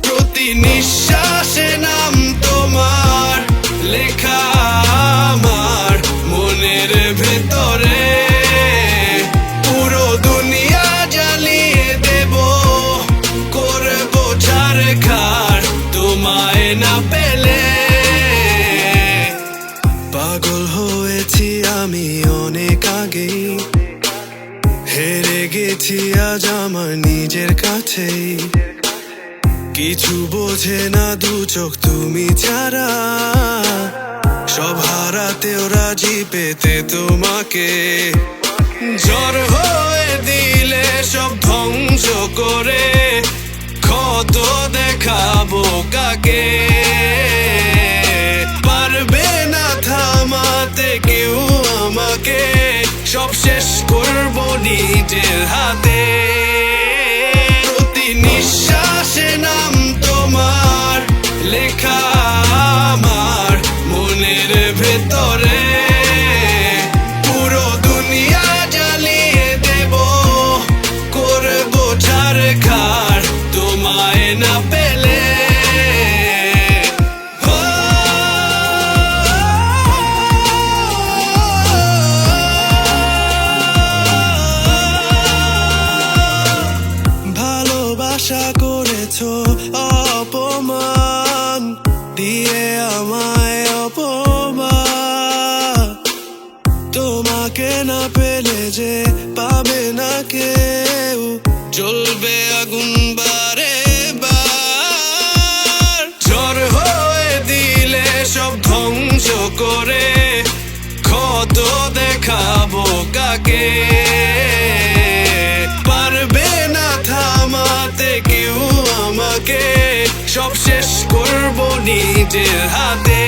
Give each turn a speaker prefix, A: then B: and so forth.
A: প্রতি নিঃশ্বাসে নাম তোমার লেখা আমার মনের ভেতরে। পুরো দুনিয়া জ্বালিয়ে দেব, করব ছারখার তোমায় না পেলে। পাগল হয়েছি আমি অনেক আগেই, হেরে গেছি আজ আমার নিজের কাছেই। কিছু বোঝে না দু চোখ তুমি ছাড়া, সব হারাতেও রাজি পেতে তোমাকে। ঝড় হয়ে দিলে সব ধ্বংস করে, ক্ষত দেখাবো কাকে। পারবে না থামাতে কেউ আমাকে, সব শেষ করবো নিজের হাতে। প্রতি নিঃশ্বাসে নাম তোমার লেখা আমার মনের ভেতরে। পুরো দুনিয়া জ্বালিয়ে দেব, করবো ছারখার তোমায় না পেলে। ভালোবাসা করেছো অপমান দিয়ে আমায় অপমান। তোমাকে না পেলে যে পাবে না কেউ, জ্বলবে আগুন বারে বার। ঝড় হয়ে দিলে সব ধ্বংস করে, ক্ষত দেখাবো কাকে। পারবে না থামাতে কেউ আমাকে, সব শেষ করবো নিজের হাতে।